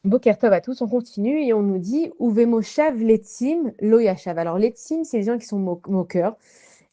Boker Tov à tous, on continue et on nous dit Uve Moshav Letzim Lo Yashav. Alors, Letzim, c'est les gens qui sont moqueurs.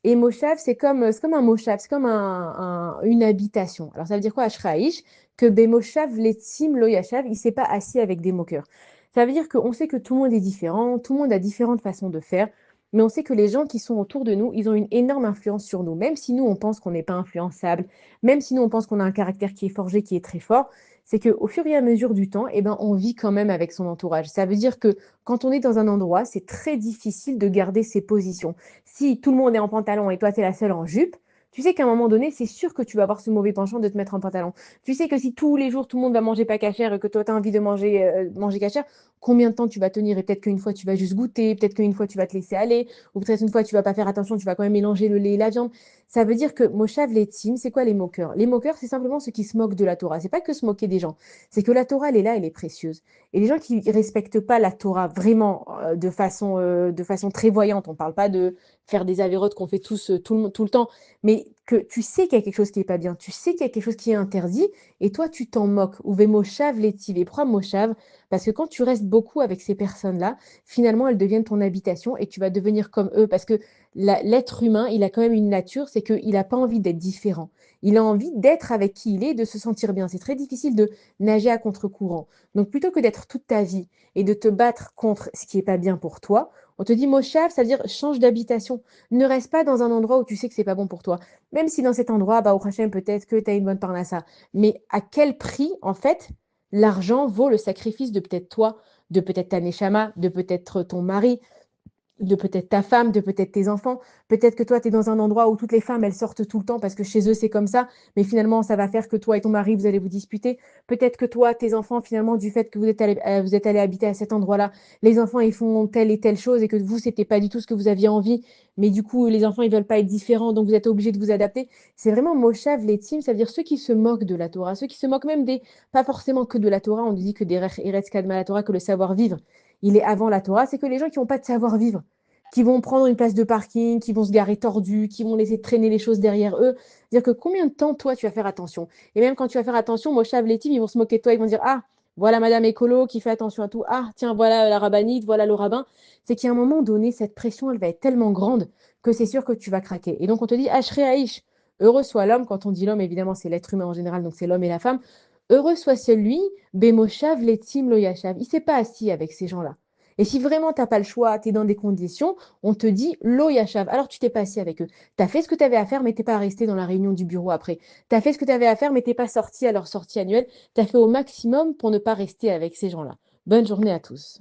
Et Moshav, c'est comme un Moshav, c'est comme une habitation. Alors, ça veut dire quoi, Ashraïch? Que Bemoshav Letzim Lo Yashav, il ne s'est pas assis avec des moqueurs. Ça veut dire qu'on sait que tout le monde est différent, tout le monde a différentes façons de faire, mais on sait que les gens qui sont autour de nous, ils ont une énorme influence sur nous. Même si nous, on pense qu'on n'est pas influençable, même si nous, on pense qu'on a un caractère qui est forgé, qui est très fort, c'est qu'au fur et à mesure du temps, eh ben, on vit quand même avec son entourage. Ça veut dire que quand on est dans un endroit, c'est très difficile de garder ses positions. Si tout le monde est en pantalon et toi, tu es la seule en jupe, tu sais qu'à un moment donné, c'est sûr que tu vas avoir ce mauvais penchant de te mettre en pantalon. Tu sais que si tous les jours, tout le monde va manger pas cachère et que toi, tu as envie de manger cachère, combien de temps tu vas tenir? Et peut-être qu'une fois, tu vas juste goûter, peut-être qu'une fois, tu vas te laisser aller, ou peut-être une fois, tu vas pas faire attention, tu vas quand même mélanger le lait et la viande. Ça veut dire que Moshav Letzim, c'est quoi les moqueurs? Les moqueurs, c'est simplement ceux qui se moquent de la Torah. C'est pas que se moquer des gens, c'est que la Torah, elle est là, elle est précieuse. Et les gens qui respectent pas la Torah vraiment de façon très voyante, on parle pas de faire des avérotes qu'on fait tous tout le temps, mais que tu sais qu'il y a quelque chose qui est pas bien, tu sais qu'il y a quelque chose qui est interdit, et toi tu t'en moques. Ou Moshav Letiv, et pourquoi Moshav? Parce que quand tu restes beaucoup avec ces personnes-là, finalement elles deviennent ton habitation et tu vas devenir comme eux, parce que l'être humain, il a quand même une nature, c'est qu'il n'a pas envie d'être différent. Il a envie d'être avec qui il est, de se sentir bien. C'est très difficile de nager à contre-courant. Donc plutôt que d'être toute ta vie et de te battre contre ce qui n'est pas bien pour toi, on te dit Moshav, ça veut dire change d'habitation. Ne reste pas dans un endroit où tu sais que c'est pas bon pour toi. Même si dans cet endroit, bah, au Hachem, peut-être que tu as une bonne parnassa. Mais à quel prix, en fait, l'argent vaut le sacrifice de peut-être toi, de peut-être ta neshama, de peut-être ton mari, de peut-être ta femme, de peut-être tes enfants. Peut-être que toi, tu es dans un endroit où toutes les femmes, elles sortent tout le temps parce que chez eux, c'est comme ça. Mais finalement, ça va faire que toi et ton mari, vous allez vous disputer. Peut-être que toi, tes enfants, finalement, du fait que vous êtes allé habiter à cet endroit-là, les enfants, ils font telle et telle chose et que vous, c'était pas du tout ce que vous aviez envie. Mais du coup, les enfants, ils veulent pas être différents, donc vous êtes obligés de vous adapter. C'est vraiment Moshav Letzim, ça veut dire ceux qui se moquent de la Torah, ceux qui se moquent même pas forcément que de la Torah. On dit que des Eretz Kadma la Torah, que le savoir-vivre, il est avant la Torah. C'est que les gens qui n'ont pas de savoir-vivre, qui vont prendre une place de parking, qui vont se garer tordus, qui vont laisser traîner les choses derrière eux. Dire que combien de temps, toi, tu vas faire attention? Et même quand tu vas faire attention, moi, Chav, les teams, ils vont se moquer de toi, ils vont dire, ah, voilà Madame Écolo qui fait attention à tout. Ah, tiens, voilà la rabbinite, voilà le rabbin. C'est qu'à un moment donné, cette pression, elle va être tellement grande que c'est sûr que tu vas craquer. Et donc, on te dit, Ashrei Aïch, heureux soit l'homme. Quand on dit l'homme, évidemment, c'est l'être humain en général, donc c'est l'homme et la femme. Heureux soit celui, Bemoshav Letim Lo Yashav. Il s'est pas assis avec ces gens-là. Et si vraiment tu n'as pas le choix, tu es dans des conditions, on te dit lo yashav. Alors tu t'es pas assis avec eux. Tu as fait ce que tu avais à faire, mais tu n'es pas resté dans la réunion du bureau après. Tu as fait ce que tu avais à faire, mais tu n'es pas sorti à leur sortie annuelle. Tu as fait au maximum pour ne pas rester avec ces gens-là. Bonne journée à tous.